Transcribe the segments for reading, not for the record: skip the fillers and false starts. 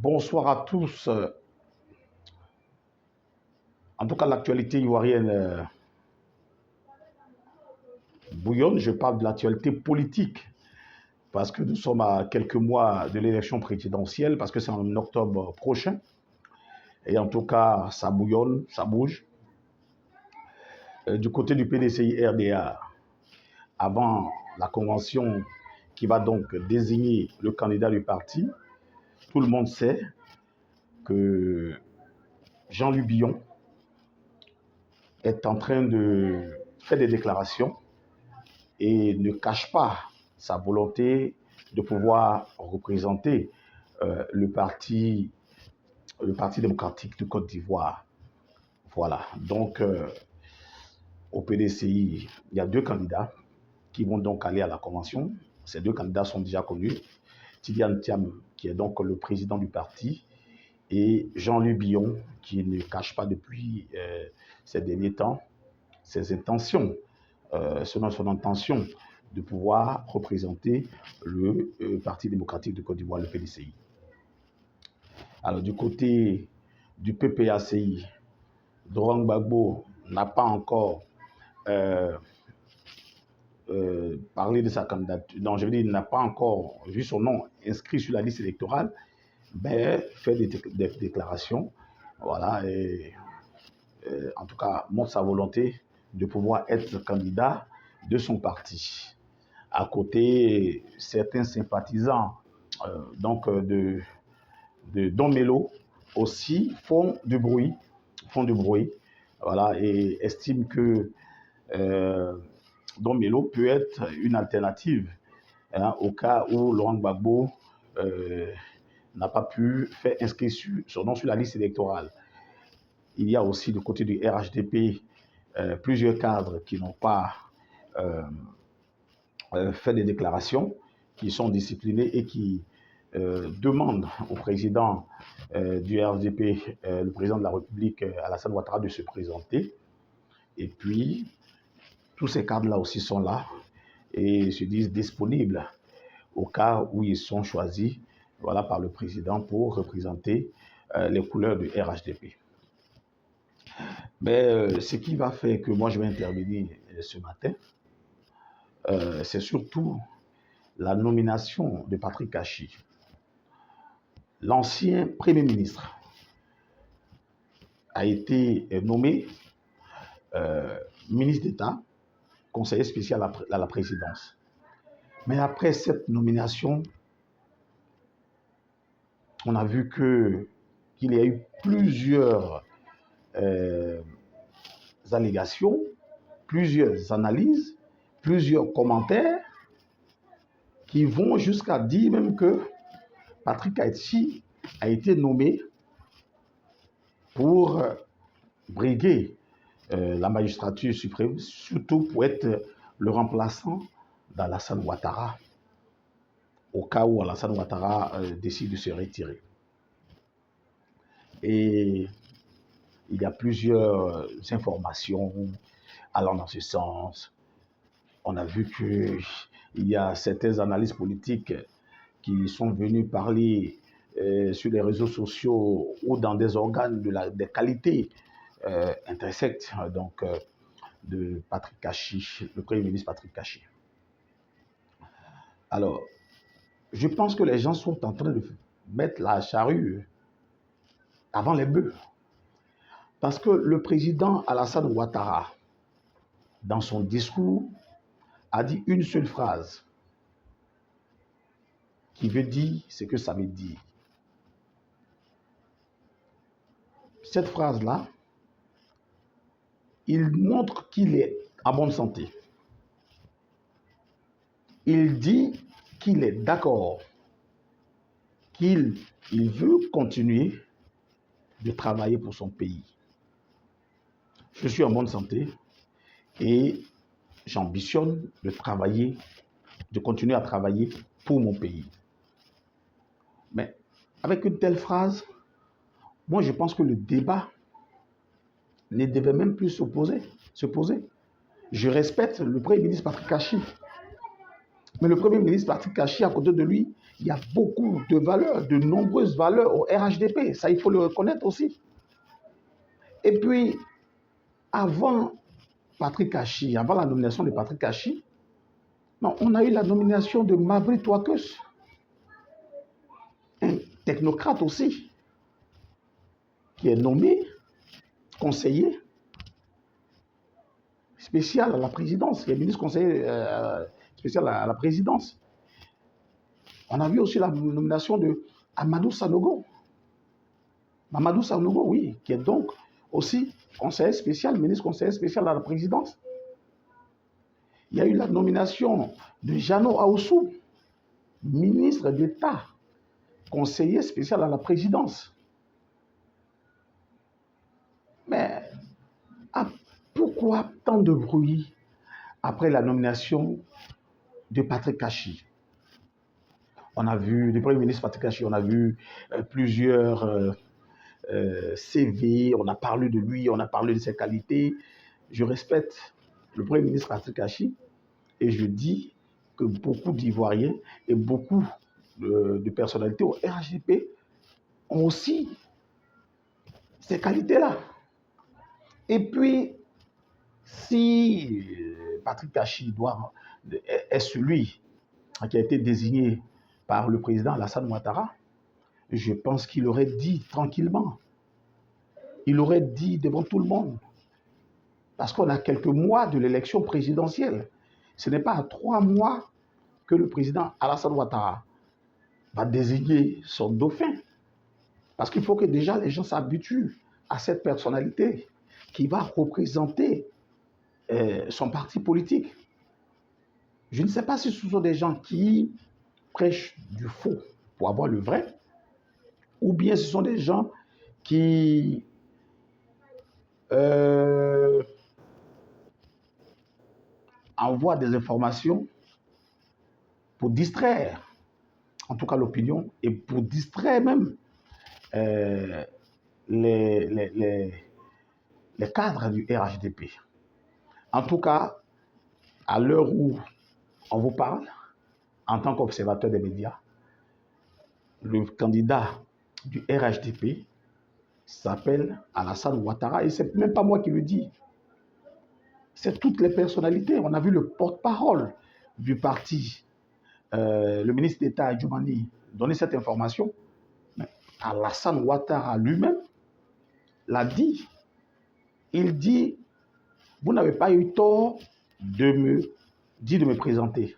Bonsoir à tous. En tout cas, l'actualité ivoirienne bouillonne. Je parle de l'actualité politique parce que nous sommes à quelques mois de l'élection présidentielle, parce que c'est en octobre prochain. Et en tout cas, ça bouillonne, ça bouge. Du côté du PDCI-RDA, avant la convention qui va donc désigner le candidat du parti, tout le monde sait que Jean-Luc Billon est en train de faire des déclarations et ne cache pas sa volonté de pouvoir représenter le parti démocratique de Côte d'Ivoire. Voilà, donc au PDCI, il y a deux candidats qui vont donc aller à la convention. Ces deux candidats sont déjà connus. Tidiane Thiam, qui est donc le président du parti, et Jean-Luc Billon, qui ne cache pas depuis ces derniers temps ses intentions, selon son intention de pouvoir représenter le Parti démocratique de Côte d'Ivoire, le PDCI. Alors du côté du PPACI, Laurent Gbagbo n'a pas encore parlé de sa candidature. Non, je veux dire, il n'a pas encore vu son nom inscrit sur la liste électorale, mais fait des déclarations, voilà, et en tout cas montre sa volonté de pouvoir être candidat de son parti. À côté, certains sympathisants de Don Melo aussi font du bruit, voilà, et estiment que Don Melo peut être une alternative au cas où Laurent Gbagbo n'a pas pu faire inscrire son nom sur la liste électorale. Il y a aussi du côté du RHDP plusieurs cadres qui n'ont pas fait des déclarations, qui sont disciplinés et qui demandent au président du RHDP, le président de la République, Alassane Ouattara, de se présenter. Et puis, tous ces cadres-là aussi sont là et se disent disponibles au cas où ils sont choisis, voilà, par le président pour représenter les couleurs du RHDP. Mais ce qui va faire que moi je vais intervenir ce matin, c'est surtout la nomination de Patrick Kachi, l'ancien Premier ministre, a été nommé ministre d'État, conseiller spécial à la présidence. Mais après cette nomination, on a vu qu'il y a eu plusieurs allégations, plusieurs analyses, plusieurs commentaires qui vont jusqu'à dire même que Patrick Kachi a été nommé pour briguer la magistrature suprême, surtout pour être le remplaçant d'Alassane Ouattara, au cas où Alassane Ouattara décide de se retirer. Et il y a plusieurs informations allant dans ce sens. On a vu qu'il y a certaines analyses politiques qui sont venues parler sur les réseaux sociaux ou dans des organes des qualités intersectes de Patrick Kachi, le Premier ministre Patrick Kachi. Alors, je pense que les gens sont en train de mettre la charrue avant les bœufs. Parce que le président Alassane Ouattara, dans son discours, a dit une seule phrase qui veut dire ce que ça veut dire. Cette phrase-là, il montre qu'il est en bonne santé. Il dit qu'il est d'accord, qu'il veut continuer de travailler pour son pays. Je suis en bonne santé et j'ambitionne de continuer à travailler pour mon pays. Mais avec une telle phrase, moi je pense que le débat ne devait même plus se poser. Je respecte le Premier ministre Patrick Kachi. Mais le Premier ministre Patrick Kachi, à côté de lui, il y a beaucoup de valeurs, de nombreuses valeurs au RHDP. Ça, il faut le reconnaître aussi. Et puis, avant Patrick Kachi, avant la nomination de Patrick Kachi, on a eu la nomination de Mavri Touakeus, un technocrate aussi, qui est nommé conseiller spécial à la présidence, qui est ministre conseiller spécial à la présidence. On a vu aussi la nomination de Amadou Sanogo. Mamadou Sanogo, oui, qui est donc aussi conseiller spécial, ministre conseiller spécial à la présidence. Il y a eu la nomination de Jeannot Aoussou, ministre d'État, conseiller spécial à la présidence. Mais pourquoi tant de bruit après la nomination de Patrick Kachi? On a vu, le Premier ministre Patrick Kachi, on a vu plusieurs CV, on a parlé de lui, on a parlé de ses qualités. Je respecte le Premier ministre Patrick Kachi et je dis que beaucoup d'Ivoiriens et beaucoup de personnalités au RHDP ont aussi ces qualités-là. Et puis, si Patrick Kachi est celui qui a été désigné par le président Alassane Ouattara, je pense qu'il aurait dit tranquillement, il aurait dit devant tout le monde, parce qu'on a quelques mois de l'élection présidentielle. Ce n'est pas à 3 mois que le président Alassane Ouattara va désigner son dauphin, parce qu'il faut que déjà les gens s'habituent à cette personnalité qui va représenter son parti politique. Je ne sais pas si ce sont des gens qui prêchent du faux pour avoir le vrai, ou bien ce sont des gens qui envoient des informations pour distraire, en tout cas l'opinion, et pour distraire même les cadres du RHDP. En tout cas, à l'heure où on vous parle, en tant qu'observateur des médias, le candidat du RHDP s'appelle Alassane Ouattara, et ce n'est même pas moi qui le dis. C'est toutes les personnalités. On a vu le porte-parole du parti, le ministre d'État Djoumani, donner cette information. Mais Alassane Ouattara lui-même l'a dit. Il dit, vous n'avez pas eu tort de me présenter.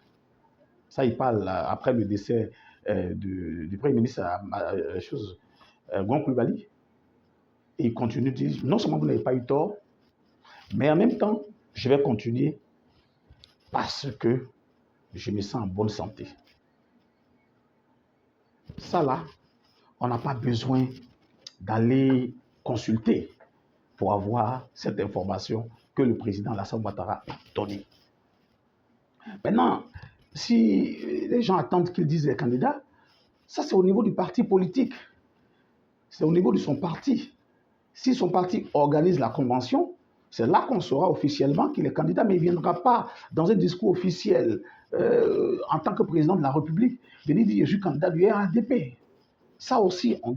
Ça, il parle après le décès du Premier ministre Gon Coulibaly. Et il continue de dire, non seulement vous n'avez pas eu tort, mais en même temps, je vais continuer parce que je me sens en bonne santé. Ça là, on n'a pas besoin d'aller consulter pour avoir cette information que le président Alassane Ouattara a donnée. Maintenant, si les gens attendent qu'ils disent les candidats, ça c'est au niveau du parti politique. C'est au niveau de son parti. Si son parti organise la convention, c'est là qu'on saura officiellement qu'il est candidat, mais il ne viendra pas dans un discours officiel en tant que président de la République venir dire je suis candidat du RHDP. Ça aussi, on